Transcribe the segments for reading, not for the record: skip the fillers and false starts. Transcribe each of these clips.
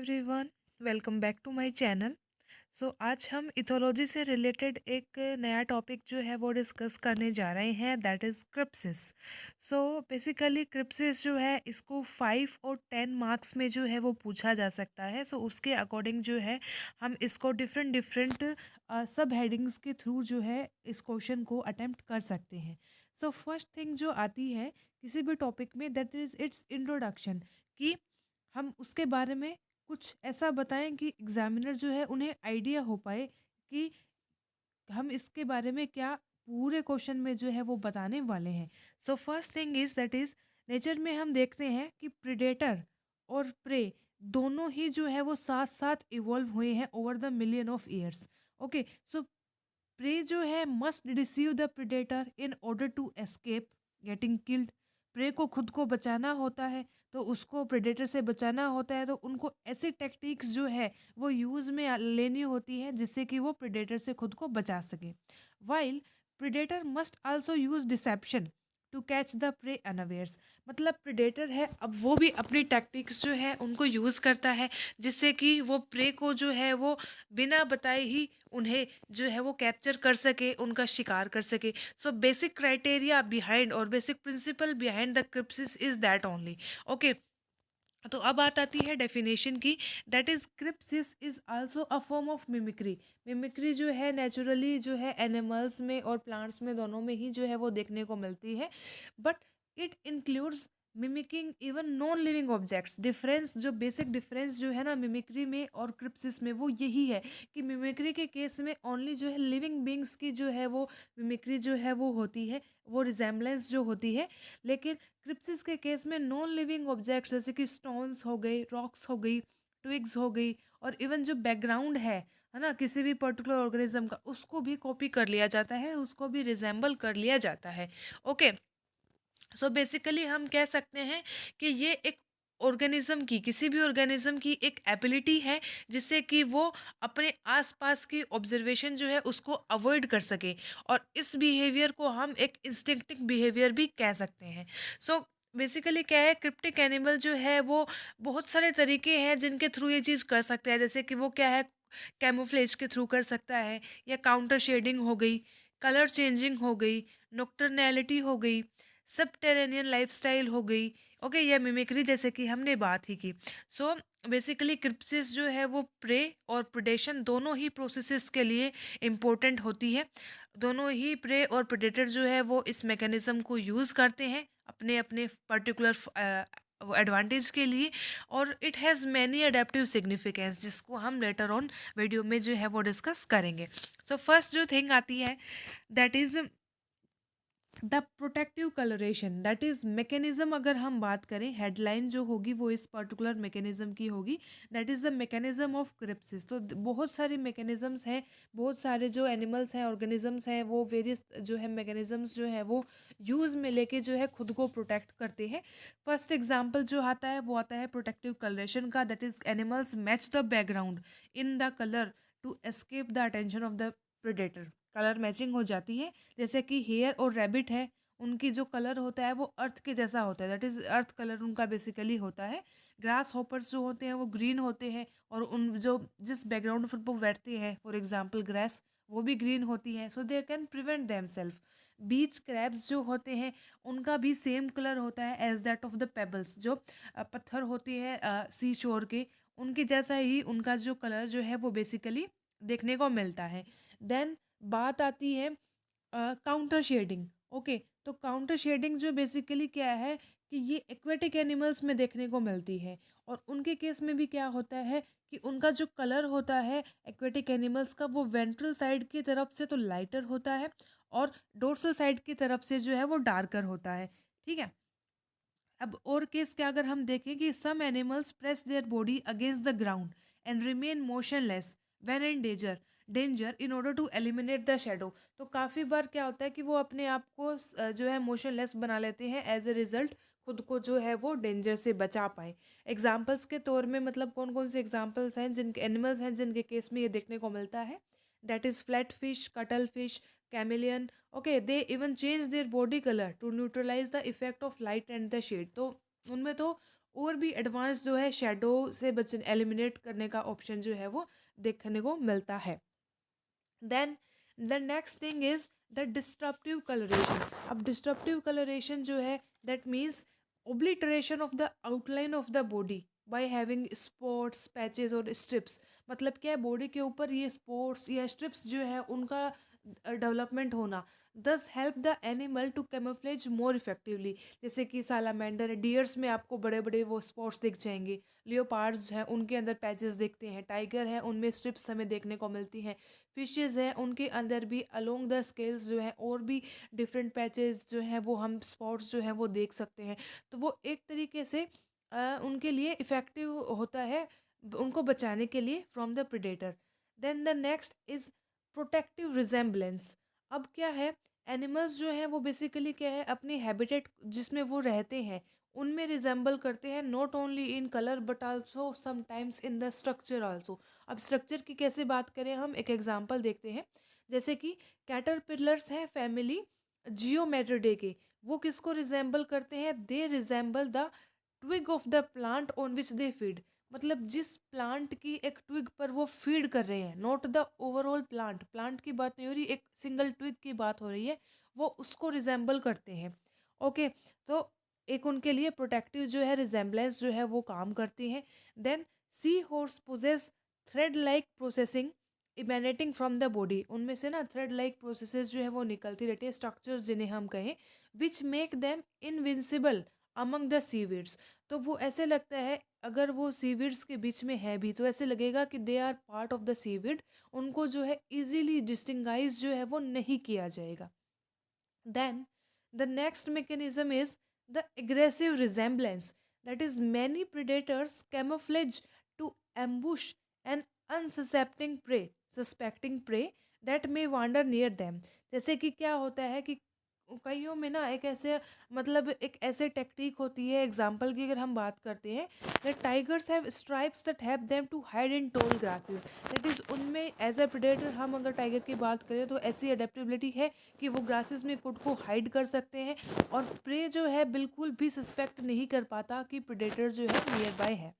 Everyone, welcome back to my channel. आज हम ethology से रिलेटेड एक नया टॉपिक जो है वो डिस्कस करने जा रहे हैं, दैट इज़ क्रिप्सिस। बेसिकली क्रिप्सिस जो है इसको 5 और 10 मार्क्स में जो है वो पूछा जा सकता है। उसके अकॉर्डिंग जो है हम इसको डिफरेंट डिफरेंट सब हेडिंग्स के थ्रू जो है इस क्वेश्चन को अटेम्प्ट कर सकते हैं। फर्स्ट थिंग जो आती है किसी भी टॉपिक में, दैट इज़ इट्स इंट्रोडक्शन, कि हम उसके बारे में कुछ ऐसा बताएं कि एग्जामिनर जो है उन्हें आइडिया हो पाए कि हम इसके बारे में क्या पूरे क्वेश्चन में जो है वो बताने वाले हैं। First thing is that is, nature में हम देखते हैं कि प्रिडेटर और प्रे दोनों ही जो है वो साथ साथ इवॉल्व हुए हैं over the million of years. Okay, so prey जो है must receive the predator in order to escape getting killed. Prey को खुद को बचाना होता है, तो उसको प्रेडेटर से बचाना होता है, तो उनको ऐसी टेक्निक्स जो है वो यूज़ में लेनी होती है जिससे कि वो प्रेडेटर से खुद को बचा सके। While predator must also use deception to catch the prey unawares. मतलब प्रेडेटर है, अब वो भी अपनी टैक्टिक्स जो है उनको यूज़ करता है जिससे कि वो प्रे को जो है वो बिना बताए ही उन्हें जो है वो कैप्चर कर सके, उनका शिकार कर सके। बेसिक क्राइटेरिया बिहाइंड और basic principle behind the crypsis is that only. Okay, तो अब बात आती है डेफिनेशन की, that is crypsis is also a form of mimicry. Mimicry जो है नेचुरली जो है एनिमल्स में और प्लांट्स में दोनों में ही जो है वो देखने को मिलती है, but it includes mimicking even non living objects. Difference, जो बेसिक डिफरेंस जो है ना मिमिक्री में और क्रिप्सिस में, वो यही है कि मिमिक्री के केस में ओनली जो है लिविंग बींग्स की जो है वो मिमिक्री जो है वो होती है, वो रिजेम्बलेंस जो होती है। लेकिन क्रिप्सिस के केस में नॉन लिविंग ऑब्जेक्ट्स जैसे कि स्टोन्स हो गए, रॉक्स हो गई, ट्विग्स हो गई, और इवन जो बैकग्राउंड है ना, किसी भी पर्टिकुलर ऑर्गेनिज्म का, उसको भी कॉपी कर लिया जाता है, उसको भी रिजेंबल कर लिया जाता है। ओके, बेसिकली हम कह सकते हैं कि ये एक ऑर्गेनिज्म की, किसी भी ऑर्गेनिज्म की एक एबिलिटी है जिससे कि वो अपने आसपास की ऑब्जर्वेशन जो है उसको अवॉइड कर सके, और इस बिहेवियर को हम एक इंस्टिंक्टिव बिहेवियर भी कह सकते हैं। बेसिकली क्या है, क्रिप्टिक एनिमल जो है वो बहुत सारे तरीके हैं जिनके थ्रू ये चीज़ कर सकता है, जैसे कि वो क्या है, कैमोफ्लेज के थ्रू कर सकता है, या काउंटर शेडिंग हो गई, कलर चेंजिंग हो गई, नॉक्टर्नैलिटी हो गई, सबटेरेनियन लाइफस्टाइल हो गई। ओके, या मिमिक्री जैसे कि हमने बात ही की। बेसिकली क्रिप्सिस जो है वो प्रे और प्रेडेशन दोनों ही प्रोसेसेस के लिए इम्पोर्टेंट होती है। दोनों ही प्रे और प्रेडेटर जो है वो इस मैकेनिज्म को यूज़ करते हैं अपने अपने पर्टिकुलर एडवांटेज के लिए, और it has many adaptive significance जिसको हम लेटर ऑन वीडियो में जो है वो डिस्कस करेंगे। फर्स्ट जो थिंग आती है, that is the protective colouration, that is mechanism. अगर हम बात करें, हेडलाइन जो होगी वो इस पर्टिकुलर मैकेनिज्म की होगी, that is the mechanism of crypsis. बहुत सारे मैकेनिज्म्स हैं, बहुत सारे जो एनिमल्स हैं, ऑर्गेनिजम्स हैं, वो वेरियस जो है मैकेनिज्म्स जो है वो यूज़ में लेके जो है खुद को प्रोटेक्ट करते हैं। फर्स्ट एग्जाम्पल जो आता है वो आता है प्रोटेक्टिव कलरेशन का, that is animals match the background in the colour to escape the attention of the predator. Colour matching हो जाती है, जैसे कि हेयर और रैबिट है, उनकी जो कलर होता है वो अर्थ के जैसा होता है, दैट इज़ अर्थ कलर उनका बेसिकली होता है। ग्रास हॉपर्स जो होते हैं वो ग्रीन होते हैं, और उन जो जिस बैकग्राउंड पर वो बैठते हैं, फॉर एग्जांपल ग्रास, वो भी ग्रीन होती है, so they can prevent them self. Beach crabs जो होते हैं उनका भी सेम कलर होता है as that of the pebbles, जो पत्थर होते हैं सी शोर के, उनके जैसा ही उनका जो कलर जो है वो बेसिकली देखने को मिलता है। देन बात आती है काउंटर शेडिंग। ओके, तो काउंटर शेडिंग जो बेसिकली क्या है कि ये एक्वेटिक एनिमल्स में देखने को मिलती है, और उनके केस में भी क्या होता है कि उनका जो कलर होता है एक्वेटिक एनिमल्स का, वो वेंट्रल साइड की तरफ से तो लाइटर होता है, और डोर्सल साइड की तरफ से जो है वो डार्कर होता है। ठीक है, अब और केस क्या अगर हम देखें कि some animals press their body against the ground and remain motionless when in danger in order to eliminate the shadow. तो काफ़ी बार क्या होता है कि वो अपने आप को जो है मोशनलेस बना लेते हैं, एज ए रिजल्ट खुद को जो है वो डेंजर से बचा पाए। एग्जाम्पल्स के तौर में, मतलब कौन कौन से एग्जाम्पल्स हैं जिनके एनिमल्स हैं जिनके केस में ये देखने को मिलता है, that is flat fish, cuttlefish, chameleon. Okay, they even change their body colour to neutralise the effect of light and the shade. तो उनमें तो और भी एडवांस जो है शेडो से बचने एलिमिनेट करने का ऑप्शन जो है वो देखने को मिलता है। Then the next thing is the disruptive coloration. अब डिस्ट्रप्टिव कलरेशन जो है that means obliteration of the outline of the body by having spots patches और स्ट्रिप्स। मतलब क्या है, बॉडी के ऊपर ये स्पॉट्स या स्ट्रिप्स जो है उनका डेवलपमेंट होना, does help the animal to camouflage more effectively. जैसे कि सालामेंडर है, डियर्स में आपको बड़े बड़े वो स्पॉट्स दिख जाएंगे, लियोपार्ड्स हैं उनके अंदर पैचेस दिखते हैं, टाइगर है उनमें स्ट्रिप्स हमें देखने को मिलती हैं, फिशेज़ हैं उनके अंदर भी अलोंग द स्केल्स जो है और भी डिफरेंट पैचेस जो हैं वो हम स्पॉट्स जो हैं वो देख सकते हैं। तो वो एक तरीके से उनके लिए इफ़ेक्टिव होता है उनको बचाने के लिए from the predator. Then the next is protective resemblance. अब क्या है, एनिमल्स जो हैं वो बेसिकली क्या है, अपनी हैबिटेट जिसमें वो रहते हैं उनमें रिजेंबल करते हैं, not only in colour but also sometimes in the structure also. अब स्ट्रक्चर की कैसे बात करें, हम एक एग्जांपल देखते हैं। जैसे कि कैटरपिलर्स हैं फैमिली जियोमेट्रिडे के, वो किसको रिजेंबल करते हैं, they resemble the twig of the plant on which they feed. मतलब जिस प्लांट की एक ट्विग पर वो फीड कर रहे हैं, not the overall plant, plant की बात नहीं हो रही, एक सिंगल ट्विग की बात हो रही है, वो उसको रिजेंबल करते हैं। ओके, तो एक उनके लिए प्रोटेक्टिव जो है रिजेंबलेंस जो है वो काम करती है। Then sea horse poses thread like processing emanating from the body. उनमें से ना थ्रेड लाइक प्रोसेसेस जो है वो निकलती रहती है, स्ट्रक्चर्स जिन्हें हम कहें, which make them invincible among the seaweeds. तो वो ऐसे लगता है अगर वो सीविड्स के बीच में है भी तो ऐसे लगेगा कि they are part of the seaweed, उनको जो है इजीली डिस्टिंगाइज जो है वो नहीं किया जाएगा। Then the next mechanism is the aggressive resemblance. That is, many predators camouflage to ambush an suspecting prey that may wander near them. जैसे कि क्या होता है कि कईयों में ना एक ऐसे मतलब एक ऐसे टेक्निक होती है, एग्जाम्पल की अगर हम बात करते हैं, that tigers have stripes that help them to hide in tall grasses. That is उनमें एज अ प्रेडेटर हम अगर टाइगर की बात करें तो ऐसी अडेप्टेबिलिटी है कि वो ग्रासेस में खुद को हाइड कर सकते हैं और प्रे जो है बिल्कुल भी सस्पेक्ट नहीं कर पाता कि प्रेडेटर जो है नियर बाय है।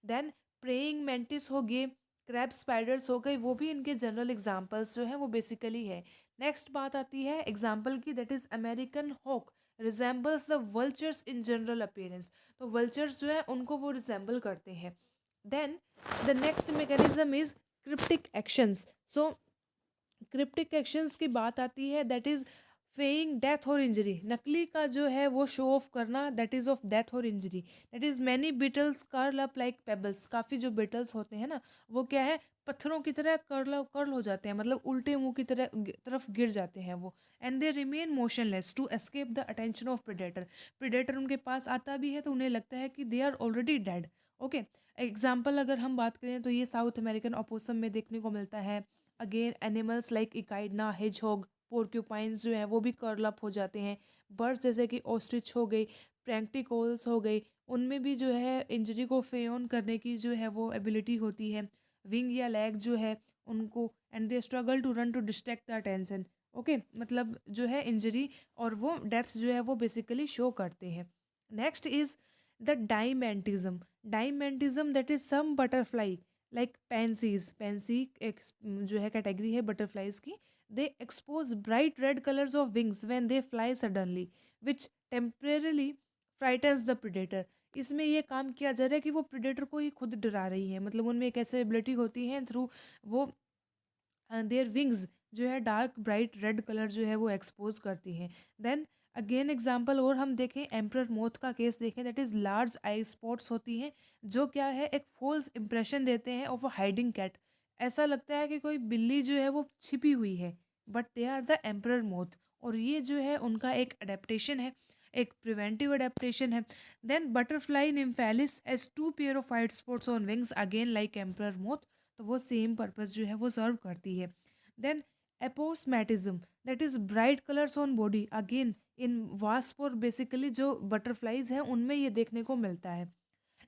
देन प्रेइंग मैंटिस हो गए, क्रैब स्पाइडर्स हो गए, वो भी इनके जनरल एग्जाम्पल्स जो हैं वो बेसिकली है। नेक्स्ट बात आती है एग्जाम्पल की, that is American hawk resembles the vultures in general appearance. तो वल्चर्स जो है उनको वो रिजेंबल करते हैं। Then the next mechanism is cryptic actions. So cryptic actions की बात आती है, दैट इज़ फेइंग डेथ और इंजरी। नकली का जो है वो शो ऑफ करना, दैट इज़ ऑफ डेथ और injury. That is many beetles curl up like pebbles. काफ़ी जो बिटल्स होते हैं ना वो क्या है, पत्थरों की तरह कर्ल हो जाते हैं, मतलब उल्टे मुंह की तरफ गिर जाते हैं वो। And they remain motionless to escape the attention of predator. Predator उनके पास आता भी है तो उन्हें लगता है कि they are already dead. Okay, example अगर हम बात करें तो ये साउथ अमेरिकन ओपोसम में देखने को मिलता है। अगेन एनिमल्स लाइक इकाइडना, हेजहॉग, पोर्क्यूपाइंस जो हैं वो भी कर्ल अप हो जाते हैं। बर्ड्स जैसे कि ऑस्ट्रिच हो गई, प्रैंक्टिकोल्स हो गई, उनमें भी जो है इंजरी को फेन करने की जो है वो एबिलिटी होती है। विंग या लेग जो है उनको, and they struggle to run to distract the attention. Okay, मतलब जो है इंजरी और वो डेथ जो है वो बेसिकली शो करते हैं। Next is the deimatism. Deimatism that is some butterfly like pansies, pansy एक जो है कैटेगरी है बटरफ्लाइज की, they expose bright red colours of wings when they fly suddenly which temporarily frightens the predator. इसमें ये काम किया जा रहा है कि वो प्रेडेटर को ही खुद डरा रही है, मतलब उनमें एक ऐसी एबिलिटी होती है थ्रू वो देयर विंग्स जो है डार्क ब्राइट रेड कलर जो है वो एक्सपोज करती हैं। देन अगेन एग्जाम्पल और हम देखें, एम्परर मोथ का केस देखें, that is large I spots होती हैं जो क्या है एक फॉल्स इंप्रेशन देते हैं ऑफ अ हाइडिंग कैट। ऐसा लगता है कि कोई बिल्ली जो है वो छिपी हुई है, but they are the emperor moth. और ये जो है उनका एक अडेप्टेशन है, एक प्रिवेंटिव अडेप्टेशन है। Then butterfly Nymphalis has two pair of white spots on wings, again like emperor moth, तो वो सेम पर्पस जो है वो सर्व करती है। Then aposematism, that is bright colours on body, again in wasp और basically जो बटरफ्लाइज हैं उनमें ये देखने को मिलता है।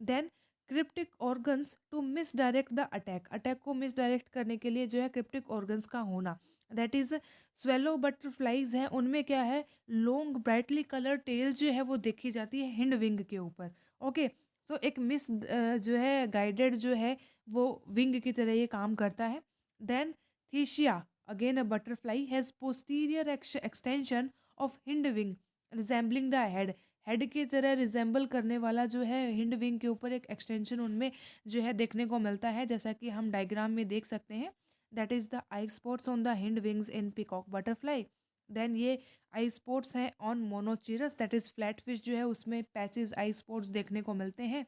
Then cryptic organs to misdirect the attack, attack को मिस डायरेक्ट करने के लिए जो है क्रिप्टिक ऑर्गन्स का होना, दैट इज़ स्वेलो बटरफ्लाइज हैं उनमें क्या है, लॉन्ग ब्राइटली कलर टेल जो है वो देखी जाती है हिंड विंग के ऊपर। ओके, सो एक मिस जो है गाइडेड जो है वो विंग की तरह ये काम करता है। Then thesia, again a butterfly, has posterior extension of hind wing resembling the head. Head की तरह रिजेंबल करने वाला जो है हिंड विंग के ऊपर एक एक्सटेंशन उनमें जो है देखने को मिलता है, जैसा कि हम डायग्राम में देख सकते हैं। That is the eye spots on the hind wings in peacock butterfly. Then ये आई स्पॉट्स हैं on monocerus, that is flat fish जो है उसमें पैचेस आई स्पॉट्स देखने को मिलते हैं।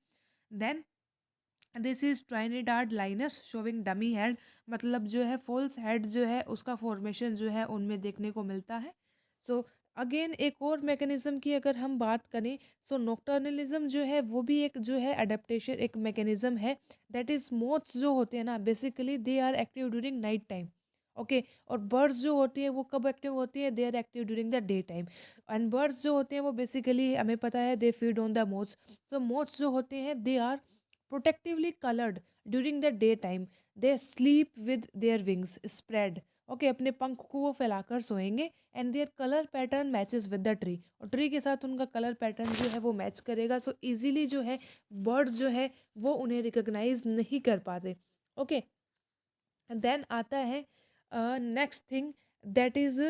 Then this is Trinidad lineus showing dummy head, मतलब जो है फॉल्स हेड जो है उसका फॉर्मेशन जो है उनमें देखने को मिलता है। सो अगेन एक और मैकेनिज्म की अगर हम बात करें, सो नॉक्टर्नलिज्म जो है वो भी एक जो है अडेप्टेशन एक मैकेनिज्म है। दैट इज मोथ्स जो होते हैं ना, basically they are active during night time. Okay, और बर्ड्स जो होती हैं वो कब एक्टिव होती है, they are active during the day time. And birds जो होते हैं वो बेसिकली हमें पता है they feed on the moths. तो मोथ्स जो होते हैं they are protectively colored during the daytime. They sleep with their wings spread. Okay, अपने पंख को वो फैलाकर सोएंगे and their colour pattern matches with the tree, और ट्री के साथ उनका कलर पैटर्न जो है वो मैच करेगा। सो इजीली जो है बर्ड्स जो है वो उन्हें रिकॉग्नाइज नहीं कर पाते। ओके, देन आता है next thing, that is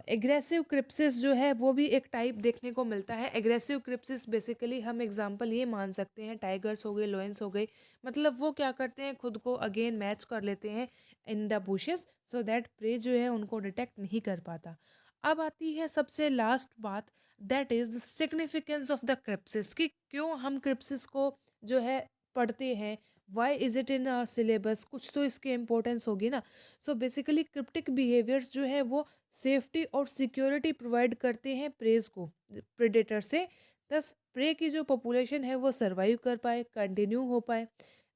aggressive crypsis जो है वो भी एक टाइप देखने को मिलता है। एग्रेसिव क्रिप्सिस बेसिकली हम एग्जांपल ये मान सकते हैं, टाइगर्स हो गए, लोयंस हो गए, मतलब वो क्या करते हैं खुद को अगेन मैच कर लेते हैं in the bushes, so that prey जो है उनको डिटेक्ट नहीं कर पाता। अब आती है सबसे लास्ट बात, that is the significance of the crypsis, कि क्यों हम क्रिप्सिस को जो है पढ़ते हैं, why is it in our syllabus, कुछ तो इसकी इम्पोर्टेंस होगी ना। सो बेसिकली क्रिप्टिक बिहेवियर्स जो है वो सेफ्टी और सिक्योरिटी प्रोवाइड करते हैं प्रेज को प्रेडेटर से, दस प्रे की जो पॉपुलेशन है वो सर्वाइव कर पाए, कंटिन्यू हो पाए।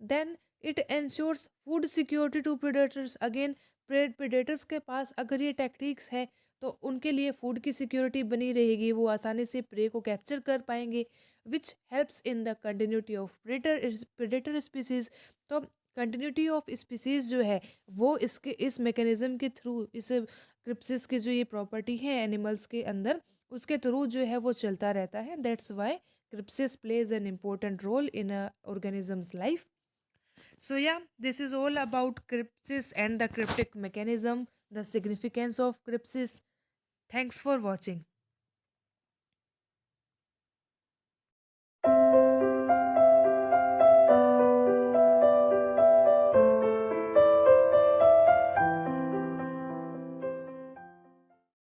Then it ensures food security to predators, again predators के पास अगर ये टेक्निक्स है तो उनके लिए फूड की सिक्योरिटी बनी रहेगी, वो आसानी से प्रे को कैप्चर कर पाएंगे, which helps in the continuity of predator species. तो कंटिन्यूटी ऑफ स्पीसीज जो है वो इसके इस मैकेनिज्म के थ्रू, इस क्रिप्सिस की जो ये प्रॉपर्टी है एनिमल्स के अंदर, उसके थ्रू जो है वो चलता रहता है। That's why crypsis plays an important role in a organism's life. So yeah, this is all about crypsis and the cryptic mechanism, the significance of crypsis. Thanks for watching.